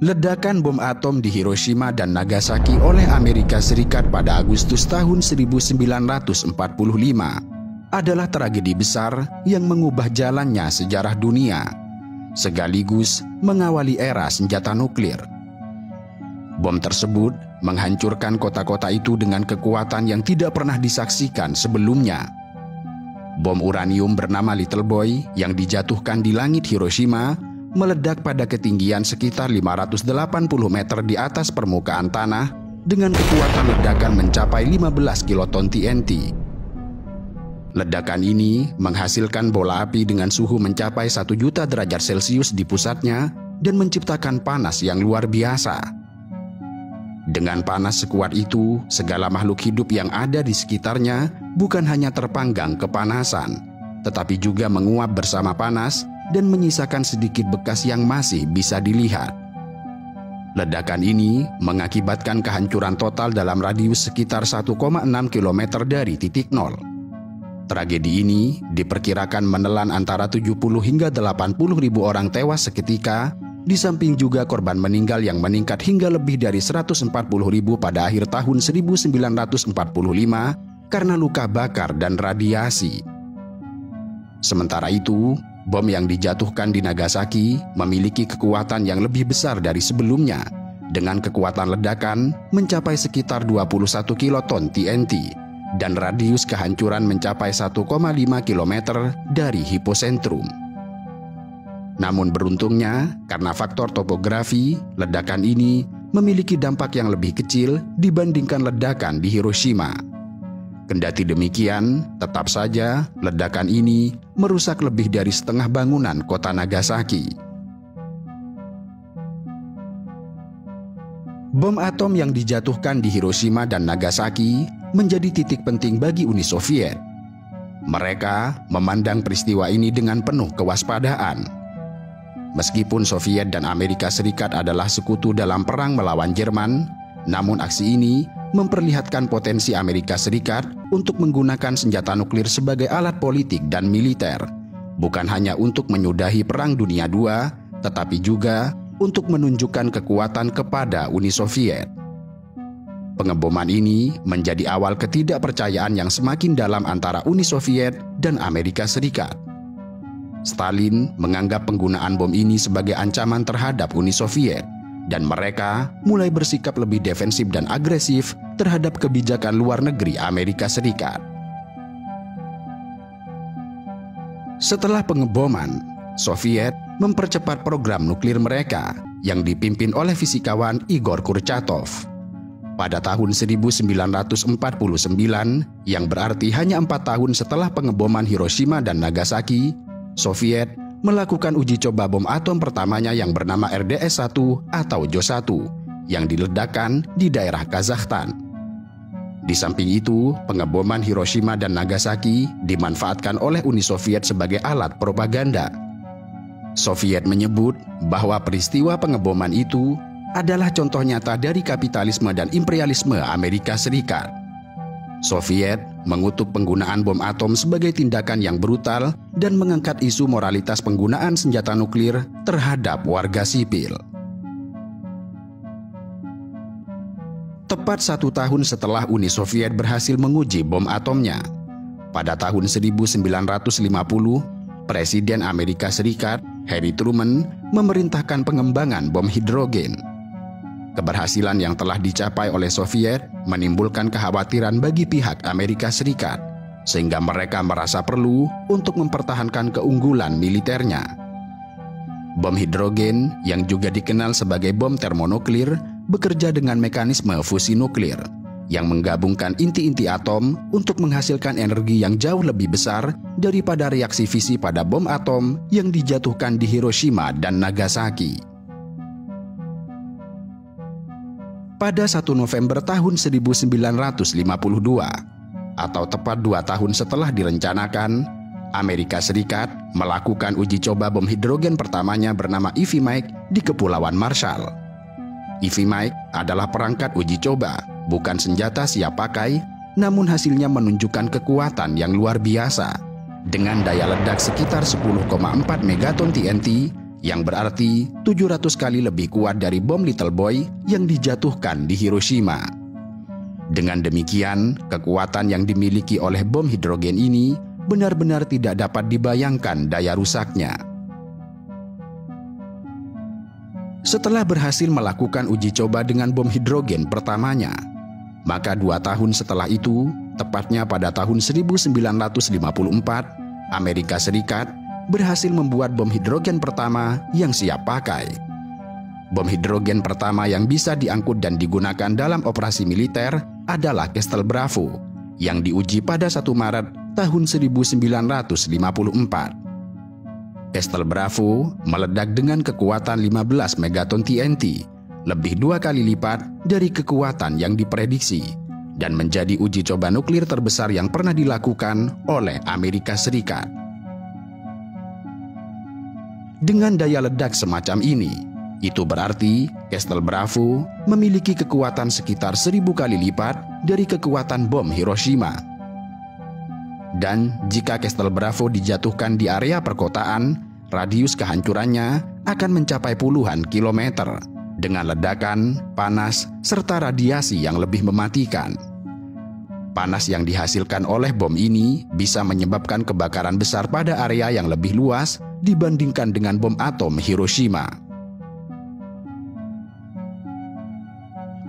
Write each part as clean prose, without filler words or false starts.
Ledakan bom atom di Hiroshima dan Nagasaki oleh Amerika Serikat pada Agustus tahun 1945 adalah tragedi besar yang mengubah jalannya sejarah dunia, sekaligus mengawali era senjata nuklir. Bom tersebut menghancurkan kota-kota itu dengan kekuatan yang tidak pernah disaksikan sebelumnya. Bom uranium bernama Little Boy yang dijatuhkan di langit Hiroshima meledak pada ketinggian sekitar 580 meter di atas permukaan tanah dengan kekuatan ledakan mencapai 15 kiloton TNT. Ledakan ini menghasilkan bola api dengan suhu mencapai 1 juta derajat Celcius di pusatnya dan menciptakan panas yang luar biasa. Dengan panas sekuat itu, segala makhluk hidup yang ada di sekitarnya bukan hanya terpanggang kepanasan, tetapi juga menguap bersama panas dan menyisakan sedikit bekas yang masih bisa dilihat. Ledakan ini mengakibatkan kehancuran total dalam radius sekitar 1,6 km dari titik nol. Tragedi ini diperkirakan menelan antara 70 hingga 80 ribu orang tewas seketika, di samping juga korban meninggal yang meningkat hingga lebih dari 140 ribu pada akhir tahun 1945 karena luka bakar dan radiasi. Sementara itu, bom yang dijatuhkan di Nagasaki memiliki kekuatan yang lebih besar dari sebelumnya, dengan kekuatan ledakan mencapai sekitar 21 kiloton TNT dan radius kehancuran mencapai 1,5 km dari hipocentrum. Namun beruntungnya, karena faktor topografi, ledakan ini memiliki dampak yang lebih kecil dibandingkan ledakan di Hiroshima. Kendati demikian, tetap saja ledakan ini merusak lebih dari setengah bangunan kota Nagasaki. Bom atom yang dijatuhkan di Hiroshima dan Nagasaki menjadi titik penting bagi Uni Soviet. Mereka memandang peristiwa ini dengan penuh kewaspadaan. Meskipun Soviet dan Amerika Serikat adalah sekutu dalam perang melawan Jerman, namun aksi ini memperlihatkan potensi Amerika Serikat untuk menggunakan senjata nuklir sebagai alat politik dan militer, bukan hanya untuk menyudahi Perang Dunia II, tetapi juga untuk menunjukkan kekuatan kepada Uni Soviet. Pengeboman ini menjadi awal ketidakpercayaan yang semakin dalam antara Uni Soviet dan Amerika Serikat. Stalin menganggap penggunaan bom ini sebagai ancaman terhadap Uni Soviet, dan mereka mulai bersikap lebih defensif dan agresif terhadap kebijakan luar negeri Amerika Serikat. Setelah pengeboman, Soviet mempercepat program nuklir mereka yang dipimpin oleh fisikawan Igor Kurchatov. Pada tahun 1949, yang berarti hanya 4 tahun setelah pengeboman Hiroshima dan Nagasaki, Soviet melakukan uji coba bom atom pertamanya yang bernama RDS-1 atau JO-1 yang diledakkan di daerah Kazakhstan. Di samping itu, pengeboman Hiroshima dan Nagasaki dimanfaatkan oleh Uni Soviet sebagai alat propaganda. Soviet menyebut bahwa peristiwa pengeboman itu adalah contoh nyata dari kapitalisme dan imperialisme Amerika Serikat. Soviet mengutuk penggunaan bom atom sebagai tindakan yang brutal dan mengangkat isu moralitas penggunaan senjata nuklir terhadap warga sipil. Tepat 1 tahun setelah Uni Soviet berhasil menguji bom atomnya, pada tahun 1950, Presiden Amerika Serikat Harry Truman memerintahkan pengembangan bom hidrogen. Keberhasilan yang telah dicapai oleh Soviet menimbulkan kekhawatiran bagi pihak Amerika Serikat, sehingga mereka merasa perlu untuk mempertahankan keunggulan militernya. Bom hidrogen, yang juga dikenal sebagai bom termonuklir, bekerja dengan mekanisme fusi nuklir, yang menggabungkan inti-inti atom untuk menghasilkan energi yang jauh lebih besar daripada reaksi fisi pada bom atom yang dijatuhkan di Hiroshima dan Nagasaki. Pada 1 November tahun 1952, atau tepat 2 tahun setelah direncanakan, Amerika Serikat melakukan uji coba bom hidrogen pertamanya bernama Ivy Mike di Kepulauan Marshall. Ivy Mike adalah perangkat uji coba, bukan senjata siap pakai, namun hasilnya menunjukkan kekuatan yang luar biasa, dengan daya ledak sekitar 10,4 megaton TNT yang berarti 700 kali lebih kuat dari bom Little Boy yang dijatuhkan di Hiroshima. Dengan demikian, kekuatan yang dimiliki oleh bom hidrogen ini benar-benar tidak dapat dibayangkan daya rusaknya. Setelah berhasil melakukan uji coba dengan bom hidrogen pertamanya, maka 2 tahun setelah itu, tepatnya pada tahun 1954, Amerika Serikat berhasil membuat bom hidrogen pertama yang siap pakai. Bom hidrogen pertama yang bisa diangkut dan digunakan dalam operasi militer adalah Castle Bravo yang diuji pada 1 Maret tahun 1954. Castle Bravo meledak dengan kekuatan 15 megaton TNT, lebih 2 kali lipat dari kekuatan yang diprediksi, dan menjadi uji coba nuklir terbesar yang pernah dilakukan oleh Amerika Serikat. Dengan daya ledak semacam ini, itu berarti Castle Bravo memiliki kekuatan sekitar 1000 kali lipat dari kekuatan bom Hiroshima. Dan jika Castle Bravo dijatuhkan di area perkotaan, radius kehancurannya akan mencapai puluhan kilometer dengan ledakan, panas, serta radiasi yang lebih mematikan. Panas yang dihasilkan oleh bom ini bisa menyebabkan kebakaran besar pada area yang lebih luas dibandingkan dengan bom atom Hiroshima.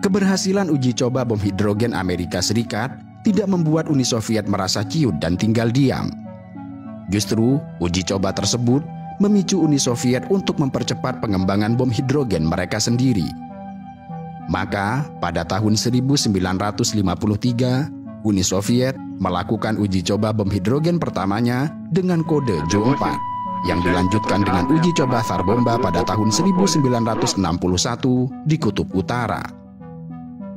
Keberhasilan uji coba bom hidrogen Amerika Serikat tidak membuat Uni Soviet merasa ciut dan tinggal diam. Justru, uji coba tersebut memicu Uni Soviet untuk mempercepat pengembangan bom hidrogen mereka sendiri. Maka, pada tahun 1953, Uni Soviet melakukan uji coba bom hidrogen pertamanya dengan kode Jo-4, yang dilanjutkan dengan uji coba Tsar Bomba pada tahun 1961 di Kutub Utara.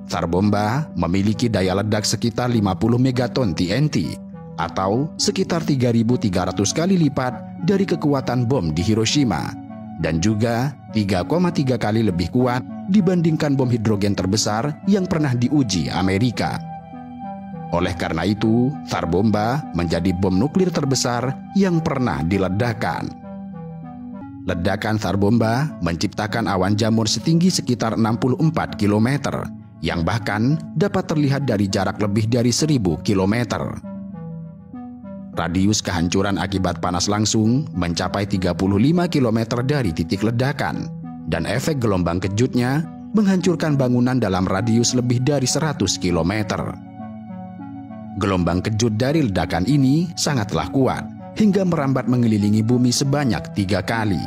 Tsar Bomba memiliki daya ledak sekitar 50 megaton TNT atau sekitar 3.300 kali lipat dari kekuatan bom di Hiroshima dan juga 3,3 kali lebih kuat dibandingkan bom hidrogen terbesar yang pernah diuji Amerika. Oleh karena itu, Tsar Bomba menjadi bom nuklir terbesar yang pernah diledakkan. Ledakan Tsar Bomba menciptakan awan jamur setinggi sekitar 64 km yang bahkan dapat terlihat dari jarak lebih dari 1000 km. Radius kehancuran akibat panas langsung mencapai 35 km dari titik ledakan, dan efek gelombang kejutnya menghancurkan bangunan dalam radius lebih dari 100 km. Gelombang kejut dari ledakan ini sangatlah kuat, hingga merambat mengelilingi bumi sebanyak 3 kali.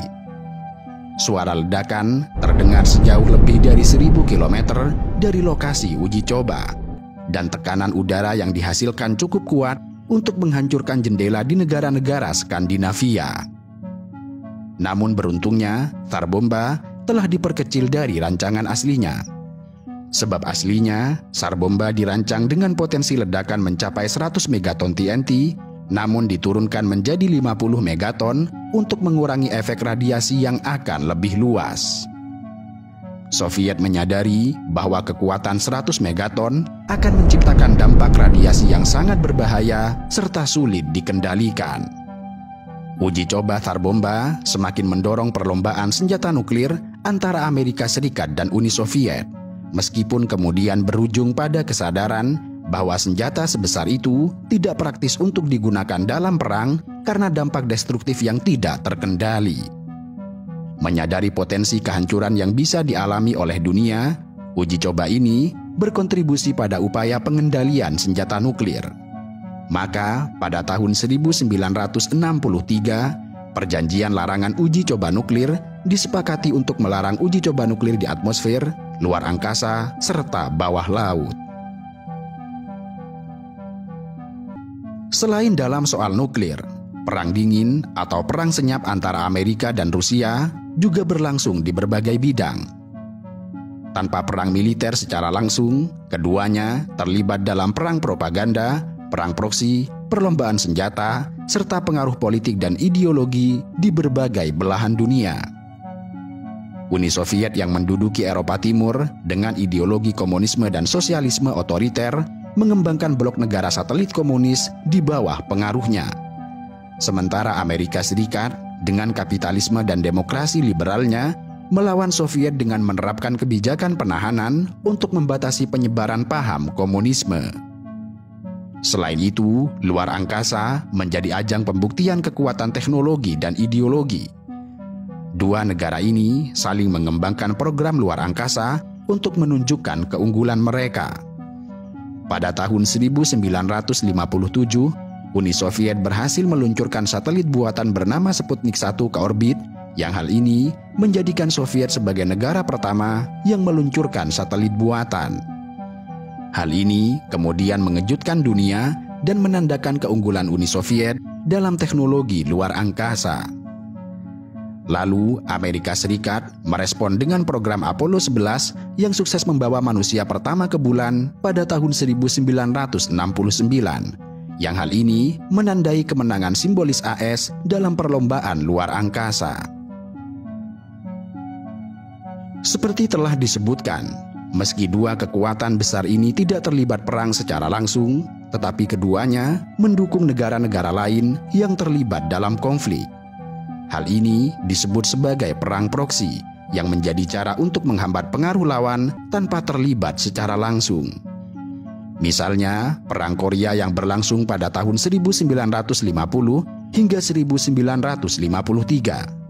Suara ledakan terdengar sejauh lebih dari 1000 km dari lokasi uji coba, dan tekanan udara yang dihasilkan cukup kuat untuk menghancurkan jendela di negara-negara Skandinavia. Namun beruntungnya, Tsar Bomba telah diperkecil dari rancangan aslinya. Sebab aslinya, Tsar Bomba dirancang dengan potensi ledakan mencapai 100 megaton TNT, namun diturunkan menjadi 50 megaton untuk mengurangi efek radiasi yang akan lebih luas. Soviet menyadari bahwa kekuatan 100 megaton akan menciptakan dampak radiasi yang sangat berbahaya serta sulit dikendalikan. Uji coba Tsar Bomba semakin mendorong perlombaan senjata nuklir antara Amerika Serikat dan Uni Soviet, meskipun kemudian berujung pada kesadaran bahwa senjata sebesar itu tidak praktis untuk digunakan dalam perang karena dampak destruktif yang tidak terkendali. Menyadari potensi kehancuran yang bisa dialami oleh dunia, uji coba ini berkontribusi pada upaya pengendalian senjata nuklir. Maka, pada tahun 1963, perjanjian larangan uji coba nuklir disepakati untuk melarang uji coba nuklir di atmosfer, luar angkasa, serta bawah laut. Selain dalam soal nuklir, perang dingin atau perang senyap antara Amerika dan Rusia juga berlangsung di berbagai bidang. Tanpa perang militer secara langsung, keduanya terlibat dalam perang propaganda, perang proksi, perlombaan senjata, serta pengaruh politik dan ideologi di berbagai belahan dunia. Uni Soviet yang menduduki Eropa Timur dengan ideologi komunisme dan sosialisme otoriter mengembangkan blok negara satelit komunis di bawah pengaruhnya. Sementara Amerika Serikat dengan kapitalisme dan demokrasi liberalnya melawan Soviet dengan menerapkan kebijakan penahanan untuk membatasi penyebaran paham komunisme. Selain itu, luar angkasa menjadi ajang pembuktian kekuatan teknologi dan ideologi. Dua negara ini saling mengembangkan program luar angkasa untuk menunjukkan keunggulan mereka. Pada tahun 1957, Uni Soviet berhasil meluncurkan satelit buatan bernama Sputnik 1 ke orbit, yang hal ini menjadikan Soviet sebagai negara pertama yang meluncurkan satelit buatan. Hal ini kemudian mengejutkan dunia dan menandakan keunggulan Uni Soviet dalam teknologi luar angkasa. Lalu, Amerika Serikat merespon dengan program Apollo 11 yang sukses membawa manusia pertama ke bulan pada tahun 1969, yang hal ini menandai kemenangan simbolis AS dalam perlombaan luar angkasa. Seperti telah disebutkan, meski dua kekuatan besar ini tidak terlibat perang secara langsung, tetapi keduanya mendukung negara-negara lain yang terlibat dalam konflik. Hal ini disebut sebagai perang proksi, yang menjadi cara untuk menghambat pengaruh lawan tanpa terlibat secara langsung. Misalnya, Perang Korea yang berlangsung pada tahun 1950 hingga 1953.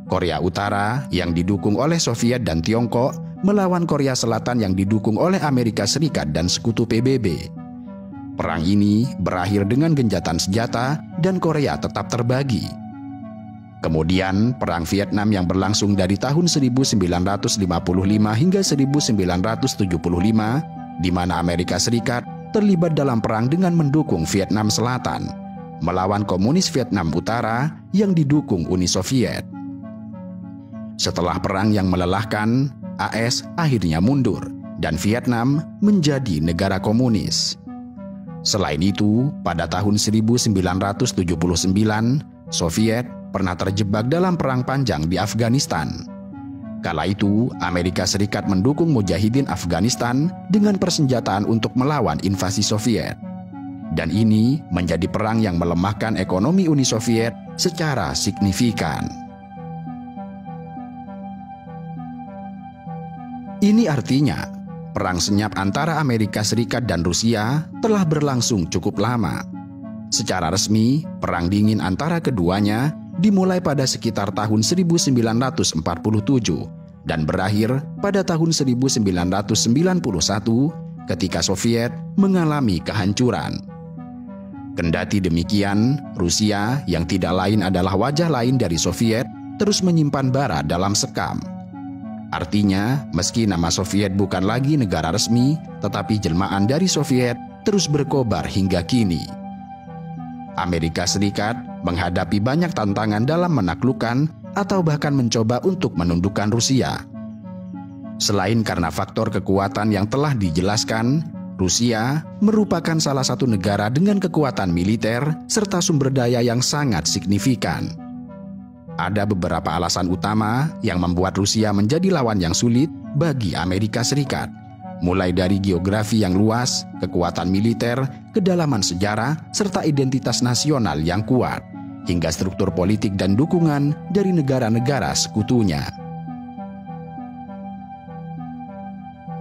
Korea Utara yang didukung oleh Soviet dan Tiongkok melawan Korea Selatan yang didukung oleh Amerika Serikat dan sekutu PBB. Perang ini berakhir dengan gencatan senjata dan Korea tetap terbagi. Kemudian, Perang Vietnam yang berlangsung dari tahun 1955 hingga 1975, di mana Amerika Serikat terlibat dalam perang dengan mendukung Vietnam Selatan, melawan komunis Vietnam Utara yang didukung Uni Soviet. Setelah perang yang melelahkan, AS akhirnya mundur dan Vietnam menjadi negara komunis. Selain itu, pada tahun 1979, Soviet pernah terjebak dalam perang panjang di Afghanistan. Kala itu, Amerika Serikat mendukung Mujahidin Afghanistan dengan persenjataan untuk melawan invasi Soviet. Dan ini menjadi perang yang melemahkan ekonomi Uni Soviet secara signifikan. Ini artinya, perang senyap antara Amerika Serikat dan Rusia telah berlangsung cukup lama. Secara resmi, perang dingin antara keduanya dimulai pada sekitar tahun 1947 dan berakhir pada tahun 1991 ketika Soviet mengalami kehancuran. Kendati demikian, Rusia yang tidak lain adalah wajah lain dari Soviet terus menyimpan bara dalam sekam. Artinya, meski nama Soviet bukan lagi negara resmi, tetapi jelmaan dari Soviet terus berkobar hingga kini. Amerika Serikat menghadapi banyak tantangan dalam menaklukkan atau bahkan mencoba untuk menundukkan Rusia. Selain karena faktor kekuatan yang telah dijelaskan, Rusia merupakan salah satu negara dengan kekuatan militer serta sumber daya yang sangat signifikan. Ada beberapa alasan utama yang membuat Rusia menjadi lawan yang sulit bagi Amerika Serikat, mulai dari geografi yang luas, kekuatan militer, kedalaman sejarah, serta identitas nasional yang kuat, hingga struktur politik dan dukungan dari negara-negara sekutunya.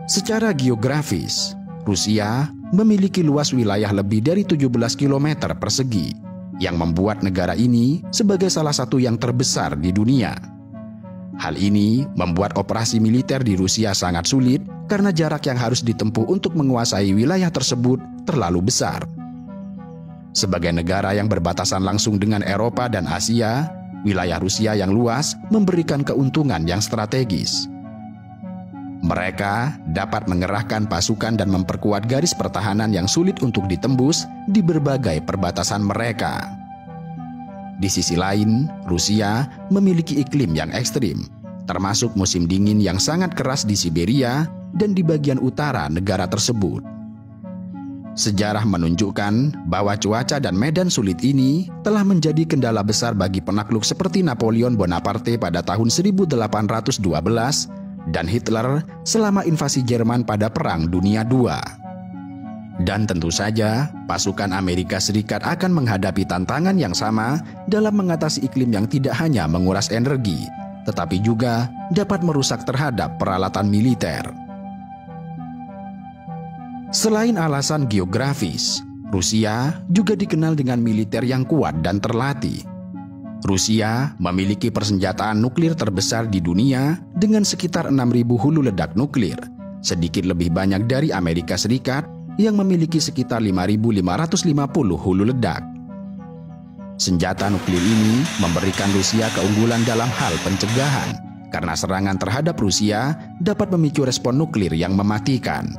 Secara geografis, Rusia memiliki luas wilayah lebih dari 17 km persegi, yang membuat negara ini sebagai salah satu yang terbesar di dunia. Hal ini membuat operasi militer di Rusia sangat sulit karena jarak yang harus ditempuh untuk menguasai wilayah tersebut terlalu besar. Sebagai negara yang berbatasan langsung dengan Eropa dan Asia, wilayah Rusia yang luas memberikan keuntungan yang strategis. Mereka dapat mengerahkan pasukan dan memperkuat garis pertahanan yang sulit untuk ditembus di berbagai perbatasan mereka. Di sisi lain, Rusia memiliki iklim yang ekstrim, termasuk musim dingin yang sangat keras di Siberia dan di bagian utara negara tersebut. Sejarah menunjukkan bahwa cuaca dan medan sulit ini telah menjadi kendala besar bagi penakluk seperti Napoleon Bonaparte pada tahun 1812 dan Hitler selama invasi Jerman pada Perang Dunia II. Dan tentu saja, pasukan Amerika Serikat akan menghadapi tantangan yang sama dalam mengatasi iklim yang tidak hanya menguras energi, tetapi juga dapat merusak terhadap peralatan militer. Selain alasan geografis, Rusia juga dikenal dengan militer yang kuat dan terlatih. Rusia memiliki persenjataan nuklir terbesar di dunia dengan sekitar 6.000 hulu ledak nuklir, sedikit lebih banyak dari Amerika Serikat yang memiliki sekitar 5.550 hulu ledak. Senjata nuklir ini memberikan Rusia keunggulan dalam hal pencegahan, karena serangan terhadap Rusia dapat memicu respon nuklir yang mematikan.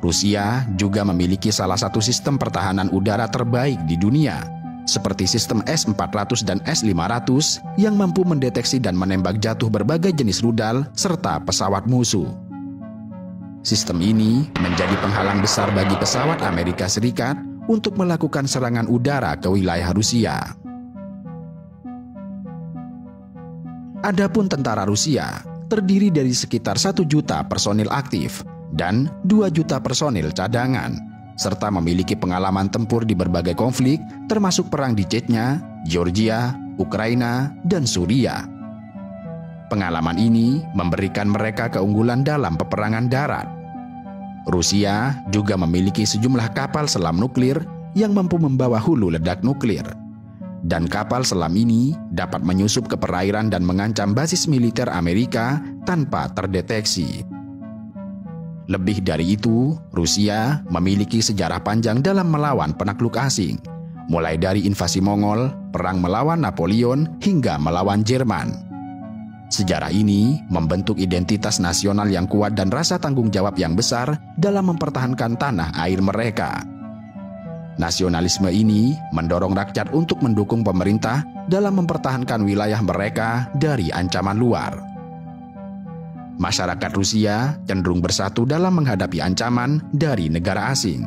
Rusia juga memiliki salah satu sistem pertahanan udara terbaik di dunia, seperti sistem S-400 dan S-500 yang mampu mendeteksi dan menembak jatuh berbagai jenis rudal serta pesawat musuh. Sistem ini menjadi penghalang besar bagi pesawat Amerika Serikat untuk melakukan serangan udara ke wilayah Rusia. Adapun tentara Rusia terdiri dari sekitar 1 juta personil aktif dan 2 juta personil cadangan, serta memiliki pengalaman tempur di berbagai konflik termasuk perang di Chechnya, Georgia, Ukraina, dan Suriah. Pengalaman ini memberikan mereka keunggulan dalam peperangan darat. Rusia juga memiliki sejumlah kapal selam nuklir yang mampu membawa hulu ledak nuklir. Dan kapal selam ini dapat menyusup ke perairan dan mengancam basis militer Amerika tanpa terdeteksi. Lebih dari itu, Rusia memiliki sejarah panjang dalam melawan penakluk asing, mulai dari invasi Mongol, perang melawan Napoleon, hingga melawan Jerman. Sejarah ini membentuk identitas nasional yang kuat dan rasa tanggung jawab yang besar dalam mempertahankan tanah air mereka. Nasionalisme ini mendorong rakyat untuk mendukung pemerintah dalam mempertahankan wilayah mereka dari ancaman luar. Masyarakat Rusia cenderung bersatu dalam menghadapi ancaman dari negara asing.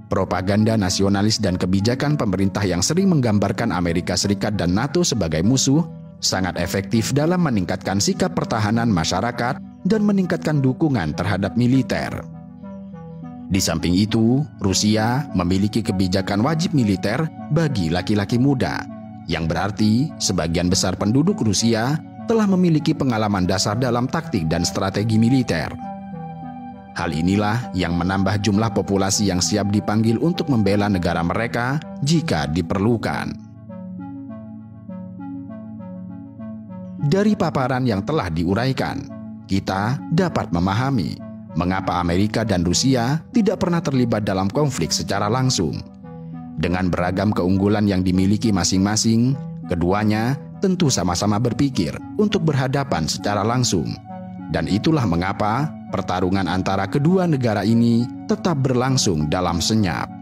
Propaganda nasionalis dan kebijakan pemerintah yang sering menggambarkan Amerika Serikat dan NATO sebagai musuh sangat efektif dalam meningkatkan sikap pertahanan masyarakat dan meningkatkan dukungan terhadap militer. Di samping itu, Rusia memiliki kebijakan wajib militer bagi laki-laki muda, yang berarti sebagian besar penduduk Rusia telah memiliki pengalaman dasar dalam taktik dan strategi militer. Hal inilah yang menambah jumlah populasi yang siap dipanggil untuk membela negara mereka jika diperlukan. Dari paparan yang telah diuraikan, kita dapat memahami mengapa Amerika dan Rusia tidak pernah terlibat dalam konflik secara langsung. Dengan beragam keunggulan yang dimiliki masing-masing, keduanya tentu sama-sama berpikir untuk berhadapan secara langsung. Dan itulah mengapa pertarungan antara kedua negara ini tetap berlangsung dalam senyap.